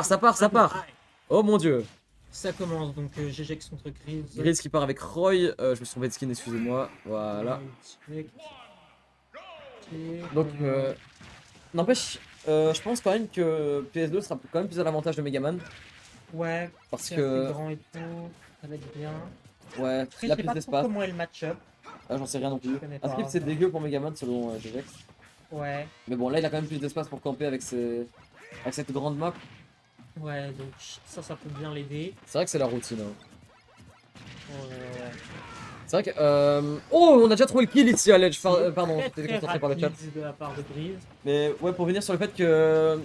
Ça part. Oh mon dieu. Ça commence donc GGX contre Grise. Grise qui part avec Roy. Je me suis trompé de skin, excusez-moi. Voilà. Donc, n'empêche, je pense quand même que PS2 sera quand même plus à l'avantage de Megaman. Ouais, Parce c'est que. assez grand et tout, ça va être bien. Ouais, Après, il je a sais plus pas trop d'espace. comment est le match-up. Ah, j'en sais rien non plus. Je connais Ascript pas. c'est dégueu pour Megaman selon GGX. Ouais, Mais bon, là il a quand même plus d'espace pour camper avec cette grande map. ouais, donc ça peut bien l'aider. C'est vrai que c'est la routine. Hein. Ouais. C'est vrai que. Oh, on a déjà trouvé le kill ici à l'edge. Pardon, Très, j'étais très concentré par le chat. rapide de la part de Grise. Mais ouais, pour venir sur le fait que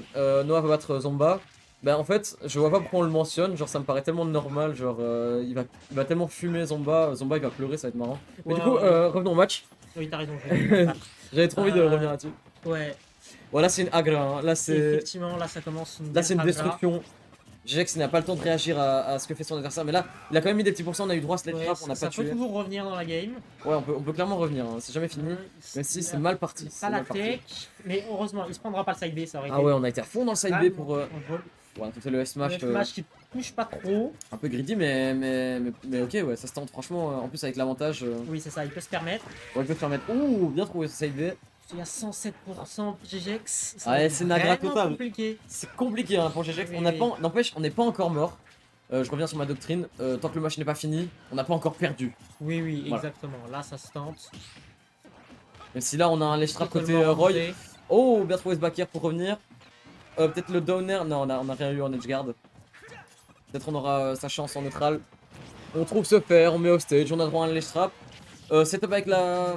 Noah va battre Zomba, bah en fait, je vois pas pourquoi on le mentionne. Genre, ça me paraît tellement normal. Genre, il va tellement fumer Zomba. Zomba, il va pleurer, ça va être marrant. Mais Ouais, du coup, ouais. revenons au match. Oui, t'as raison. J'avais trop envie de revenir là-dessus. Ouais, Voilà, c'est une agra. Hein. Là, c'est effectivement, là ça commence une une agra. destruction. GX n'a pas le temps de réagir à ce que fait son adversaire. Mais là, il a quand même mis des petits pourcents. On a eu droit à Slate Ouais, Trap, on n'a pas ça peut tué. toujours revenir dans la game. Ouais, on peut clairement revenir. Hein. C'est jamais fini. Hein, Même si il c'est a- mal parti. il a C'est pas la mal parti. tech, mais heureusement, il se prendra pas le side B, ça aurait Ah été. ouais, on a été à fond dans le side B vraiment pour. un vol. Ouais, on fait le F-Smash. Le smash qui touche pas trop. Un peu greedy, mais ok, ouais, ça se tente. Franchement, en plus, avec l'avantage, Oui, c'est ça, il peut se permettre. on peut faire mettre. Ouh, bien trouvé ce side B. Il y a 107% GGX. Ça Ouais, va être c'est une agra vraiment totale. compliqué. C'est compliqué hein, pour GGX. Oui, On n'a oui. pas, n'empêche, on n'est pas encore mort. Je reviens sur ma doctrine. Tant que le match n'est pas fini, on n'a pas encore perdu. Oui, oui, Voilà. exactement. Là, ça se tente. Même si là, on a un ledge trap côté Totalement Roy. remonté. Oh, bien trouvé ce back air pour revenir. Peut-être le downer. Non, on a rien eu en edge guard. Peut-être on aura sa chance en neutral. On trouve ce fer, on met off stage, on a droit à un ledge trap. Setup avec la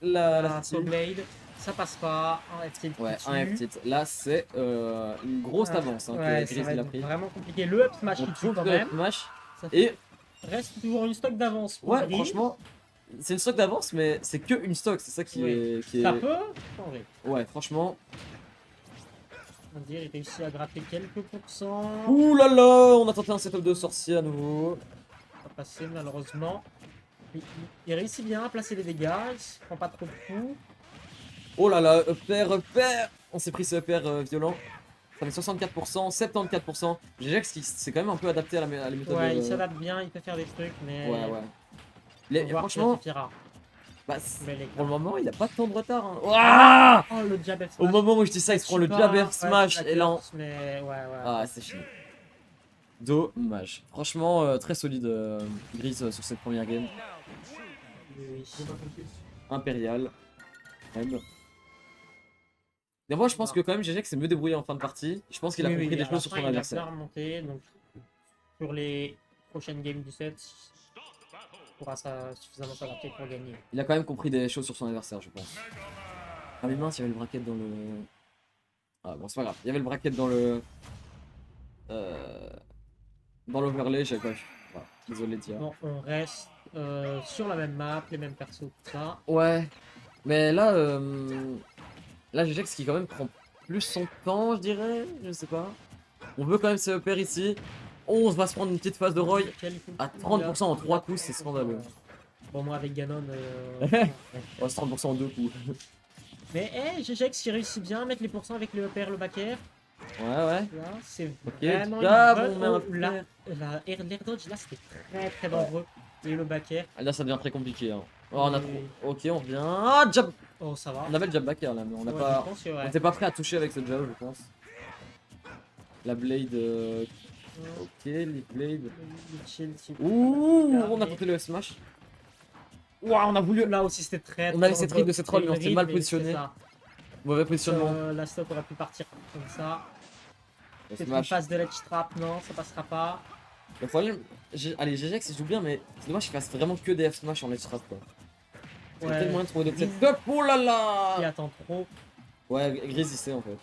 La city. Soul Blade, ça passe pas. Un FT qui Ouais, tue. un F-tit. Là, c'est une grosse Ah, avance hein, ouais, que ça Gris va il a être pris. vraiment compliqué. Le up smash On qui tue trouve quand le même. match. Ça Et reste toujours une stock d'avance pour ouais, Gris. franchement, c'est une stock d'avance, mais c'est que une stock. C'est ça qui Oui. est. Ça peut changer. Ouais, franchement. On va dire, il réussit à gratter quelques pourcents. Ouh là là, on a tenté un setup de sorcier à nouveau. Pas passer malheureusement. Il réussit bien à placer les dégâts. Il se prend pas trop de coups. Oh là là, upper. On s'est pris ce upper violent. Ça fait 64%, 74%. GGX qui s'est quand même un peu adapté à la méthode. Ouais, il s'adapte bien, il peut faire des trucs, mais. Ouais, ouais. Faut voir si ça Franchement, suffira. bah, Mais les pour le moment, il a pas tant de retard. Hein. Ah oh, le jab F Au smash. moment où je dis ça, il se prend le jab F smash et là. Mais ouais, ouais. Ah, c'est fini. Dommage. Franchement, très solide Gris sur cette première game. Oui. Impérial. Même. Mais moi, je pense que quand même, GG s'est mieux débrouillé en fin de partie. Je pense qu'il a compris des choses sur son adversaire. Il a bien remonté, donc sur les prochaines games du set, il pourra suffisamment s'adapter pour gagner. Il a quand même compris des choses sur son adversaire, je pense. Ah mais mince, il y avait le bracket dans le... Ah bon, c'est pas grave. Il y avait le bracket dans le... Dans l'overlay, j'avais pas vu. Voilà, désolé de dire. Bon, on reste sur la même map, les mêmes persos, tout ça. Ouais. Mais là, là, GGX qui quand même prend plus son temps, je dirais. Je sais pas. On veut quand même se repérer ici. On va se prendre une petite phase de Roy. À 30% en 3 coups, c'est scandaleux. Bon, moi avec Ganon. Oh, c'est 30% en 2 coups. Mais hey, GGX qui réussit bien à mettre les pourcents avec le upper, le back air. Ouais, ouais. Là, c'est Ok, vraiment jab, une on met un bonne... L'air dodge, là, c'était très très dangereux. Et le back air. Là, ça devient très compliqué. Hein. Oh, on a trop... Oui. Ok, on revient. Ah, jab. Oh, ça va. On avait le jab back air là, mais on n'a Ouais, pas... je pense que, ouais. On était pas prêt à toucher avec ce jab, je pense. La blade... Ok, les blade... Ouh, on a tenté le smash. Ouah, on a voulu... Là aussi, c'était très On avait cette read de cette roll, mais on s'était mal positionné. Mauvais positionnement. La stop aurait pu partir comme ça. Le Peut-être une smash. phase de ledge trap, non, ça passera pas. Le problème... Allez, GGX, il joue bien, mais c'est dommage qu'il fasse vraiment que des F-smash en ledge trap, quoi. Il y a tellement moyen de trouver d'autres setups. Oh là Il là. attend trop. Ouais, Gris, il sait, en fait.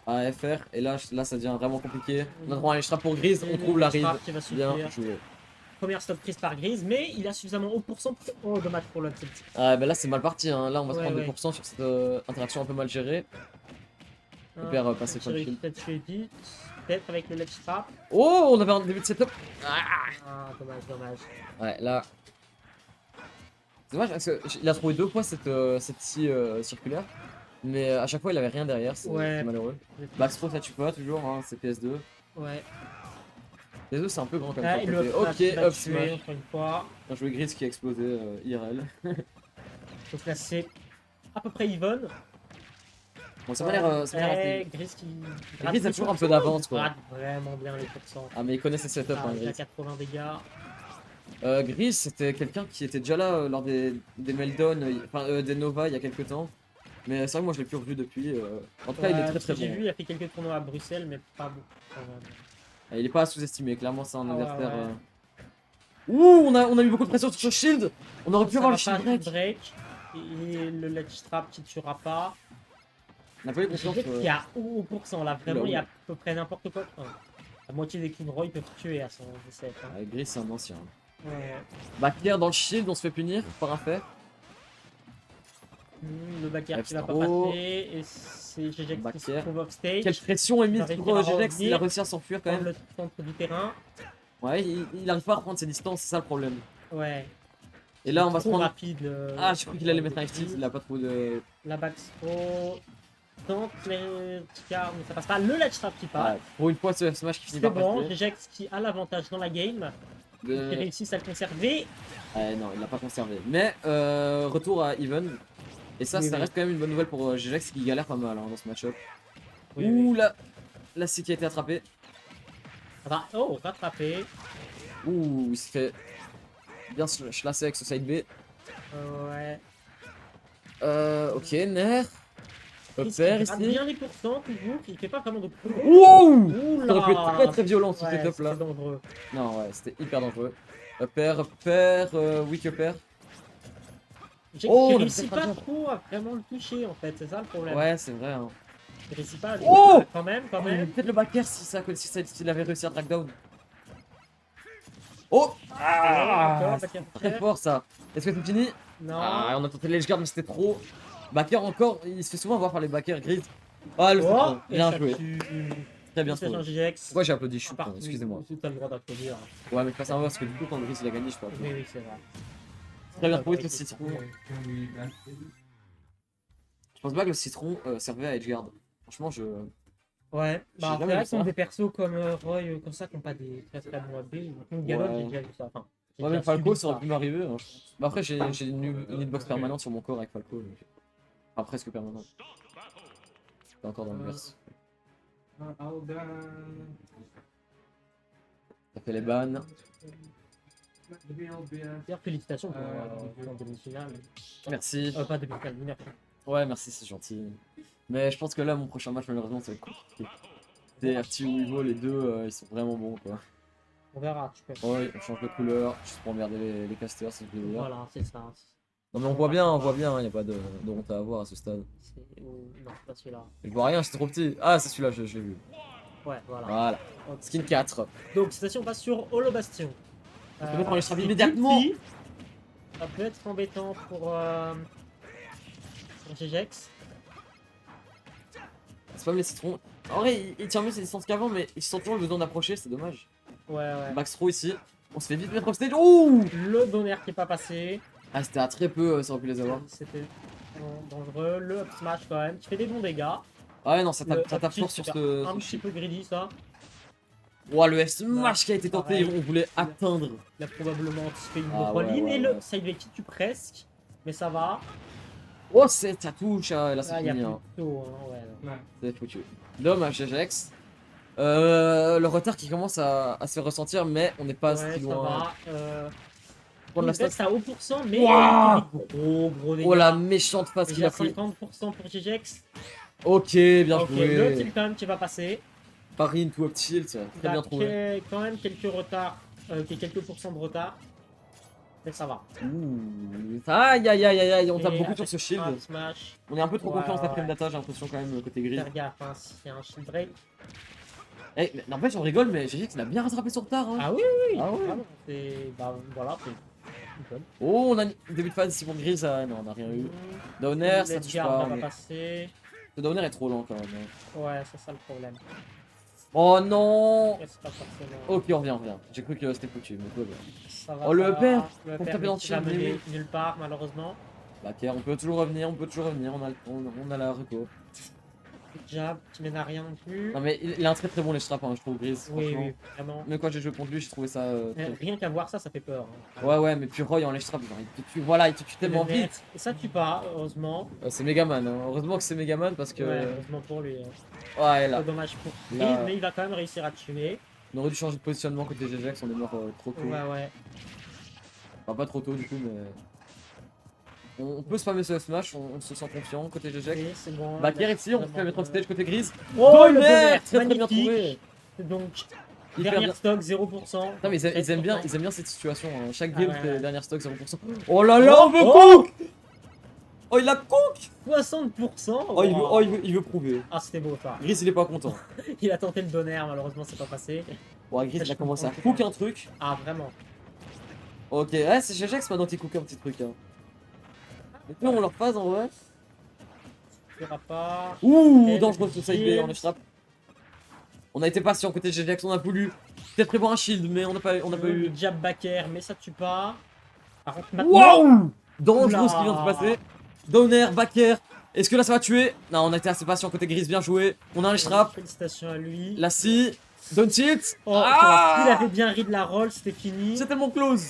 Ah, FR, et là ça devient vraiment compliqué. On a droit à un ledge trap pour Gris, on trouve la read. Qui va Bien suffire. joué. Première stop prise par Grise, mais il a suffisamment haut pourcent. Oh, dommage pour l'upset. Ah, bah là, c'est mal parti, hein. Là, on va se Ouais, prendre ouais. 2% sur cette interaction un peu mal gérée. Hyper passé sur le shield. Peut-être chez Edith, peut-être avec le ledge trap. Oh, on avait un début de setup. Ah, dommage, dommage. Ouais, là. C'est dommage parce qu'il a trouvé 2 fois cette scie circulaire. Mais à chaque fois, il avait rien derrière, c'est Ouais. malheureux. Max Pro, ça tue pas toujours, hein, c'est PS2. Ouais. PS2, c'est un peu grand comme Ah, ça. et le Ok, up up tué, smash. encore une fois. Bien joué Gris qui a explosé IRL. Donc là, c'est à peu près even. Bon, ça m'a l'air assez. Gris qui. Gris a toujours un peu d'avance, quoi. Rate vraiment bien les pourcents. Ah, mais il connaît ses setups, Ah, hein, il a Gris. 80 dégâts. Gris, c'était quelqu'un qui était déjà là lors des Meltdown, enfin des Nova il y a quelques temps. Mais c'est vrai que moi je l'ai plus revu depuis. En tout cas, il est très très J'ai bon. vu, il a fait quelques tournois à Bruxelles, mais pas beaucoup. quand même. Il est pas à sous-estimer, clairement, c'est un Ah ouais, adversaire. ouais. Ouh, on a mis beaucoup de pression sur ce shield! On aurait pu Ça avoir le va shield pas, break! break. Et le ledge trap qui ne tuera pas. On a pas eu Je confiance. sais qu'il y a au pourcent là, vraiment Oula, il y a à oula. peu près n'importe quoi. Enfin, la moitié des coups de Roy peuvent tuer à son 17. Hein. Gris, c'est un ancien. Ouais. Backer dans le shield, on se fait punir par un fait. Le backer qui va pas F-Stro. passer. Et c'est GG qui se Backer. trouve off stage. Quelle pression est mise Il va pour réussir à Genex, il a revenir. réussi à s'enfuir quand Prendre même. le centre du terrain. Ouais, il arrive pas à reprendre ses distances, c'est ça le problème. Ouais. Et là, on va se Trop prendre. rapide. Ah, j'ai cru qu'il allait mettre un F-Tilt, il a pas trop de. La backstro. Tente les cards, mais ça passe pas. Le ledge trap qui passe. Ouais, pour une fois, ce Smash qui finit C'est par bon, passer. GGX qui a l'avantage dans la game. Qui réussissent à le conserver. Non, il l'a pas conservé. Mais retour à Even. Et ça, Oui, ça oui. reste quand même une bonne nouvelle pour GGX qui galère pas mal hein, dans ce match-up. Oui, Ouh oui. la C qui a été attrapée. Oh, rattrapé. Ouh, il s'est fait bien chlassé avec ce side B. Ouais. Ok, Nair. Il Upper rate ici. bien les pourcents, toujours. Il fait pas vraiment de. Ouh! Oula. Ça aurait pu être très très violent ce Ouais, setup là. c'était dangereux. Non, ouais, c'était hyper dangereux. Upper, weak upper. J'ai Oh, on a réussi peut-être pas pas trop à vraiment le toucher en fait, c'est ça le problème. Ouais, c'est vrai. Hein. J'ai réussi pas à le Oh quand même, quand Oh, même. peut-être le backer s'il avait réussi à track down. Oh Encore, c'est backer très fair. fort ça. Est-ce que c'est fini? Non. Ah, on a tenté l'edge guard mais c'était trop. Backer encore, il se fait souvent avoir par les backers gris. Ah le Oh, citron, et bien ça joué. tue. Très bien Message trouvé. en GX. Pourquoi j'ai applaudi? Je suis Par con, excusez-moi. Tu as le droit d'applaudir. Ouais mais pas ça parce que du coup quand Gris il a gagné je peux Oui, applaudir. oui, c'est vrai. Très bien Ça trouvé aurait le été citron. ça. Je pense pas que le citron servait à edge guard. Franchement je. Ouais, J'ai bah jamais après, vu contre ça. des persos comme Roy, comme ça, qui n'ont pas des très très bons AB. Galop, Ouais. j'ai déjà vu ça. Enfin, j'ai Ouais déjà même Falco subi ça aurait pu m'arriver. Hein, je pense. Bah après j'ai une hitbox permanente sur mon corps avec Falco. Donc... Enfin presque permanente. C'est encore dans le verse. Ça fait les bannes. D'ailleurs, félicitations pour en demi-finale. Merci. Pas demi-finale, mineur. Ouais, merci, c'est gentil. Mais je pense que là, mon prochain match, malheureusement, ça va être compliqué. TRT ou Evo, les deux, ils sont vraiment bons, quoi. On verra, tu peux. Ouais, on change de couleur, juste pour emmerder les casters, c'est le plaisir. Voilà, c'est ça. Non, mais on voit bien, il a pas de honte à avoir à ce stade. Non, pas celui-là. Je vois rien, c'est trop petit. Ah, c'est celui-là, je l'ai vu. Ouais, voilà. Voilà, Ok. skin 4. Donc, cette station, on passe sur Holo Bastion. On peut mettre en extra c'est immédiatement. petit. Ça peut être embêtant pour GGX. C'est pas les citrons. En vrai, il tient mieux ses distances qu'avant, mais il sent toujours le besoin d'approcher, c'est dommage. Ouais. Max Throw ici. On se fait vite mettre off stage. Ouh! Le donner qui est pas passé. Ah, c'était à très peu, ça aurait pu les avoir. C'était dangereux. Le up smash quand même, qui fait des bons dégâts. Ah ouais, non, ça Le tape up fort tilt, sur c'est ce. un petit peu greedy ça. Ouah, le F-Smash qui a été tenté, pareil. on voulait atteindre. Il a probablement anticipé une Ah, rolline ouais, et ouais. le side qui tue presque. Mais ça va. Oh, c'est ça touche, là Ah, c'est il y a fini. plus Hein. de taux, hein, ouais. C'est foutu. Dommage, GGX. Le retard qui commence à se faire ressentir, mais on n'est pas Ouais, si ça loin. va. Prendre la Il stat. reste à haut pourcent, mais Ouah, il fait gros dégâts. oh la méchante face qu'il Déjà a pris. 50% pour GGX. Ok, bien Ok, le joué. tilt quand même qui va passer. Paris into up tilt, très Il bien a trouvé. quand même quelques retards, quelques pourcents de retard. Mais ça va. Ouh. Aïe aïe aïe aïe aïe, on tape Et beaucoup sur avec ce shield. un smash. On est un peu trop Ouais, confiant en sa ouais. frame data, j'ai l'impression quand même côté gris. Faire gaffe, hein, s'il y a un shield break. Eh, mais n'empêche, on rigole, mais GGX il a bien rattrapé son retard. Hein. Ah oui, oui, Ah ouais. vraiment, c'est. Bah voilà, c'est. nickel. Oh, on a début de phase Simon Gris, ça, non, on n'a rien eu. Downer, ça Le touche guard pas. va mais- passer. Le Downer est trop lent quand même. Hein. Ouais, c'est ça le problème. Oh non! Ouais, c'est pas forcément. Ok, on revient. J'ai cru que c'était foutu, mais tout va bien. Ça va, Oh, le ça va. père, Le pour père, taper mais dans le qui va shield, mais mener oui. nulle part, malheureusement. Backer, on peut toujours revenir, on a la reco. Jab, qui mène à rien non plus. Non mais il a un très très bon les straps, hein, je trouve, Grise, Oui, franchement. oui, vraiment. Même quand j'ai joué contre lui, j'ai trouvé ça Rien qu'à voir ça, ça fait peur. Hein. Ouais, ouais, mais puis Roy en les straps, genre, il te tue, voilà, il te tue tellement Le net. vite. Et ça tue pas, heureusement. C'est Megaman, hein. Heureusement que c'est Megaman parce que... Ouais, heureusement pour lui. Hein. Ouais, là, C'est dommage pour Là- Grise, mais il va quand même réussir à tuer. on aurait dû changer de positionnement côté GGX, on est mort trop tôt. Ouais, ouais. Enfin, pas trop tôt du coup, mais... On peut spammer ce F-Smash, on se sent confiant côté GGX. Oui, c'est bon. Backer ici, on peut Vraiment, faire mettre off stage côté Grise. Oh, le Donner, bonheur, très très bien magnifique. trouvé. Donc, Hyper dernière bien. stock, 0%. Non mais ils aiment bien 13%. cette situation, hein. Chaque Ah game ouais, fait ouais. dernière stock 0%. Oh là là, on veut Oh cook. Oh il a cook. 60%. Oh, Wow. il veut prouver. Ah, c'était beau ça. Gris il est pas content. Il a tenté le donner, malheureusement, c'est pas passé. Bon, Gris il Je a commencé à comprends. cook un truc. Ah, vraiment. Ok, ouais, c'est GGX maintenant qui cook un petit truc. Hein. Et puis on leur phase en vrai. Il n'y aura pas. Ouh, Elle, dangereux ce side B James. en échappe. On a été patient côté GGX, on a voulu peut-être prévoir un shield, mais on n'a pas eu. Le jab backer, mais ça tue pas. Par contre, maintenant. Waouh! Dangereux Oula. ce qui vient de se passer. Donner, backer. Est-ce que là ça va tuer? Non, on a été assez patient côté Gris, bien joué. On a un strap. Félicitations à lui. La scie. Don't tilt. Oh, Ah, il avait bien read la roll, c'était fini. c'est tellement close.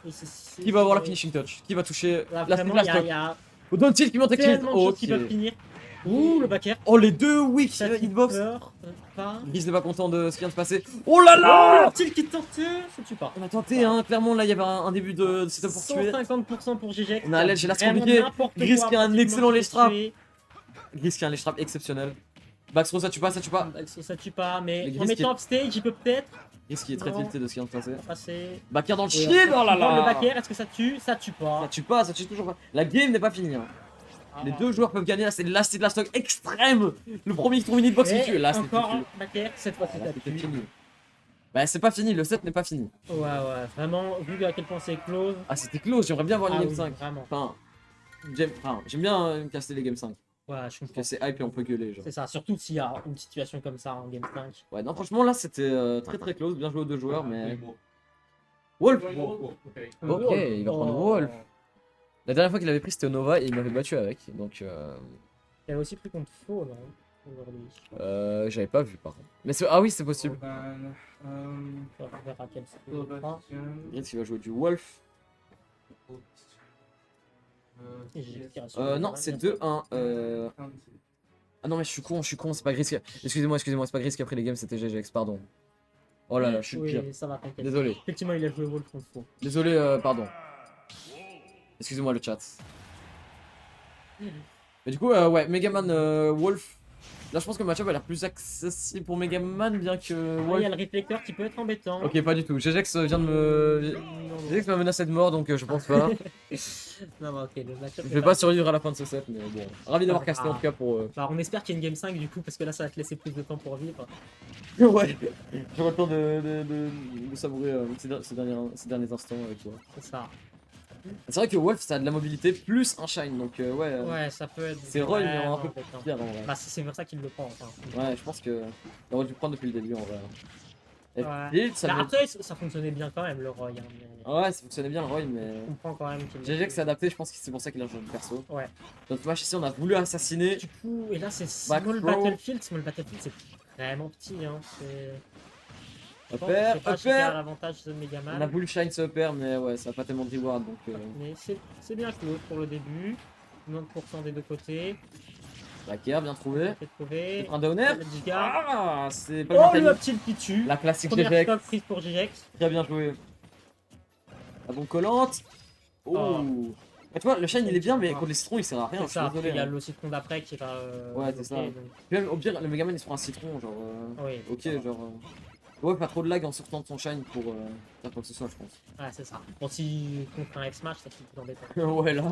Et c'est- Qui va avoir la finishing touch? Qui va toucher Là, la vraiment, la il y stock? a Oh, Don't tilt qui monte avec tilt. tellement de choses qui peuvent Ok. finir. Ouh, le backer. Oh, les deux weak Ça fait hitbox. peur. Pas. Gris n'est pas content de ce qui vient de se passer. Oh là Oh, là! le tilt qui tentait, ça tue pas. On a tenté, hein. Clairement, là, il y avait un début de setup pour tuer. 150% pour GG. On a l'edge, là, c'est compliqué. Gris qui a un excellent ledge trap. Gris qui a un ledge trap exceptionnel. Backstro, ça tue pas, ça tue pas. Ça tue pas, mais Le en Gris mettant off stage, il peut peut-être Gris qui est très Non. tilté de ce qui vient de se passer. passer. Backer dans le Et shield, oh là encore Le là! backer, est-ce que ça tue? Ça tue pas. Ça tue toujours pas. La game n'est pas finie. Hein. Les Ah. deux joueurs peuvent gagner, là c'est de la stock extrême. Le premier qui trouve une hitbox qui Et tue, là c'est encore fini. un backer, cette fois-ci Là, ça c'était tue. fini. Bah c'est pas fini, le set n'est pas fini. Ouais, ouais, vraiment, vu à quel point c'est close. Ah c'était close, j'aimerais bien voir Ah les game oui, 5. vraiment. Enfin, j'aime bien me casser les game 5. Ouais, je Parce comprends. que c'est hype et on peut gueuler genre. C'est ça, surtout s'il y a une situation comme ça en Game 5. Ouais non franchement là c'était très très close, bien joué aux deux joueurs mais... Wolf. Ok, il va prendre Wolf. La dernière fois qu'il avait pris c'était Nova et il m'avait battu avec, donc Il avait aussi pris contre Faux, non aujourd'hui. j'avais pas vu par contre. Mais ah oui c'est possible. On verra quel skill il prend. Gris qui va jouer du Wolf. Et j'ai tiré sur Non le c'est bien sûr. 2-1. Ah non mais je suis con, c'est pas Gris qui... Excusez-moi, c'est pas Gris qui a pris les games, c'était GGX, pardon. Oh là là, je suis le pire. Oui, ça va, t'inquiète. Désolé, Effectivement, il a joué Wolf contre Faux. désolé, pardon. Excusez-moi le chat. Mais du coup, ouais, Megaman Wolf. Là, je pense que le match-up a l'air plus accessible pour Megaman, bien que Ouais, il Wolf. y a le réflecteur qui peut être embêtant. Ok, pas du tout. GGX vient de me. GGX m'a menacé de mort, donc je pense pas. Non, bah, ok, le match-up Je est vais pas survivre à la fin de ce set, mais bon. Ravi d'avoir casté en tout cas pour. Bah, on espère qu'il y a une Game 5 du coup, parce que là ça va te laisser plus de temps pour vivre. Ouais, j'aurai le temps de savourer ces derniers instants avec toi. C'est ça. C'est vrai que Wolf ça a de la mobilité plus un shine, donc ouais. Ouais, ça peut être. C'est Roy, mais vraiment un peu embêtant. pire en vrai. Bah, c'est pour ça qu'il le prend. Enfin. Ouais, je pense que. On aurait dû le prendre depuis le début en vrai. Et Ouais. Build, ça Bah, me- après, ça fonctionnait bien quand même le Roy. Hein, mais Ouais, ça fonctionnait bien le Roy, mais. je comprends quand même qu'il. GG s'est adapté, je pense que c'est pour ça qu'il a changé de perso. Ouais. Notre match ici, on a voulu assassiner. Du coup, et là c'est Back Small throw. Battlefield. Small Battlefield c'est vraiment petit. Hein. C'est. Je pense- Upper, je sais pas si c'est à upper. l'avantage de Megaman. On a voulu shine ce upper, mais ouais, ça a pas tellement de reward donc. Mais c'est bien close pour le début. 90% des deux côtés. Backer, bien trouvé. J'ai trouvé. Un downer. Le Giga. Ah, c'est pas Oh, le le même up tilt qui tue. La classique Première GG. stock prise pour GGX. Très bien joué. La bombe collante. Oh. Et tu vois, le shine il est bien, mais contre les citrons il sert à rien. C'est Je ça, suis après désolé. il y a hein. le citron d'après qui va. Ouais, c'est ça. bloquer, Puis même au pire, le Megaman il se prend un citron, genre. Oui. Ok, genre. Ouais, pas trop de lag en sortant de son shine pour faire quoi que ce soit, je pense. Ouais, c'est ça. Bon, si contre un F-Smash, ça fait plus embêtant. Ouais, là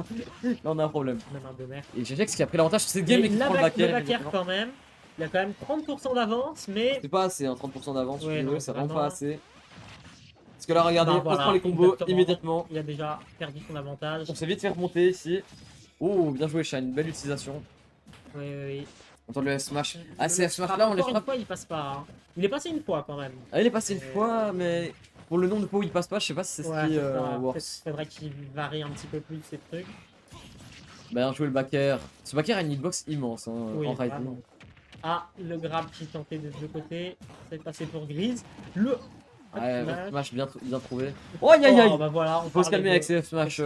on a un problème. Même un bonheur. Et GGX qui a pris l'avantage sur cette game et qui la prend le le backer. backer quand même. Il a quand même 30% d'avance, mais. C'est pas assez, hein, 30% d'avance, Ouais, non, c'est vraiment vraiment. pas assez. Parce que là, regardez, Bah, on voilà, prend les combos exactement. immédiatement. Il a déjà perdu son avantage. On s'est vite fait remonter ici. Oh, bien joué, Shine, belle utilisation. Oui, oui, oui. On entend le F-Smash. Ah, Le c'est F-Smash là, on les encore une frappe. fois, il passe pas. Hein. Il est passé une fois quand même. Ah, il est passé une fois, mais pour le nombre de fois où il passe pas, je sais pas si c'est ce Ouais, qui c'est ça. works. Peut-être faudrait qu'il varie un petit peu plus ces trucs. Bien joué le backer. Ce backer a une hitbox immense hein, Oui, en raid. vraiment. Ah, le grab qui tentait de deux côtés. C'est passé pour Grise. Le. Ouais, Smash. Smash bien trouvé. Oh aïe aïe Oh, aïe. bah voilà, on Faut se parlait calmer de- avec ses F-Smash.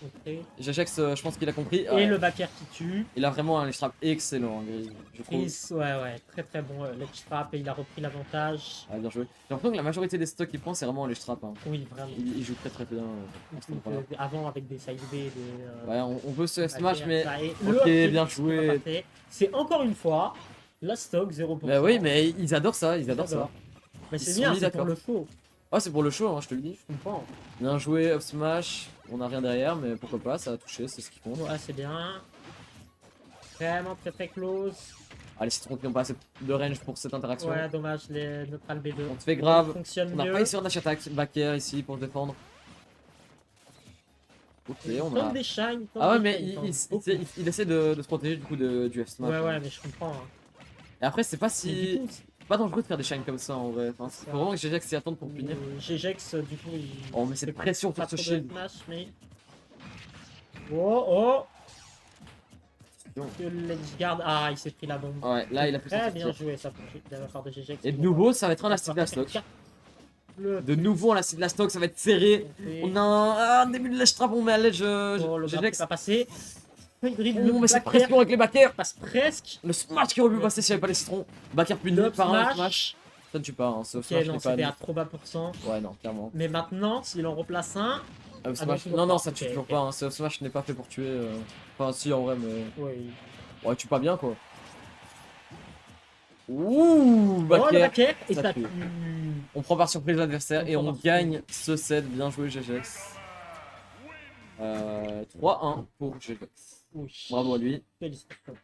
contré. Jagex, je pense qu'il a compris. Et Ouais. le backer qui tue. Il a vraiment un strap excellent, Gris, je trouve. Grise, ouais, très bon ledge trap et il a repris l'avantage. Ah, bien joué. J'ai l'impression que la majorité des stocks qu'il prend, c'est vraiment les straps. Hein. Oui, vraiment. Il joue très bien. à ce moment-là. Avant avec des side B, des. Ouais, on peut se F-Smash, mais. ça, et Ok, kill bien qui n'a joué. pas fait. C'est encore une fois la stock 0%. Bah oui, mais ils adorent ça, ils adorent ça. Mais Ils c'est sont bien, mis c'est pour d'accord. le show. Ah, c'est pour le show, hein, je te le dis. Je comprends. Bien joué, up smash. On a rien derrière, mais pourquoi pas, ça a touché, c'est ce qui compte. Ouais, c'est bien. Vraiment très close. Ah, les citrons qui n'ont pas assez de range pour cette interaction. Ouais, dommage, les neutral B2. On te fait grave. Fonctionne On a mieux. pas sur dash attack, back air ici pour se défendre. Ok, on Tente a. des shines. tente Ah ouais, des mais shines, il tente beaucoup. il essaie de se protéger du coup du F smash. Ouais, mais je comprends. Hein. Et après, c'est pas Mais si. du coup, C'est pas dangereux de faire des shines comme ça en vrai. Enfin, faut vraiment que GGX s'y attende pour punir. GGX, du coup, il. Oh, mais c'est pression pas sur ce trop de shield. smash, mais. Oh. Attention. Que le ledge guard. Ah, il s'est pris la bombe. Ouais, là, il a pu s'en Très bien sortir. joué ça de la part de GGX. Et de nouveau, ça va être un acide de la stock. De nouveau, un acide de la stock, ça va être serré. On a un début de ledge trap, on met à ledge Oh, le grab GGX. pas passé. Il dribble Oh, le mais c'est backer, pression avec les backers. passe presque. Le smash qui aurait pu passer s'il n'y avait pas les citrons. Backer puni Le par un smash. smash. Ça ne tue pas, hein. Ce Ok, smash non, n'est pas. c'était à trop bas pourcent. Ouais, non, clairement. Mais maintenant, s'il en replace un. Up Ah, smash. toujours Non, non, pas. ça tue Ok, toujours ok. pas. Hein. Ce smash n'est pas fait pour tuer. Enfin, si, en vrai, mais. Oui. Ouais, tue pas bien quoi. Ouh, Oh, le backer. backer. Et ça ça tue. tue. On prend par surprise l'adversaire On et prend on par surprise. gagne ce set. Bien joué, GGX. 3-1 pour GGX. Oui. Bravo à lui. Félicitations.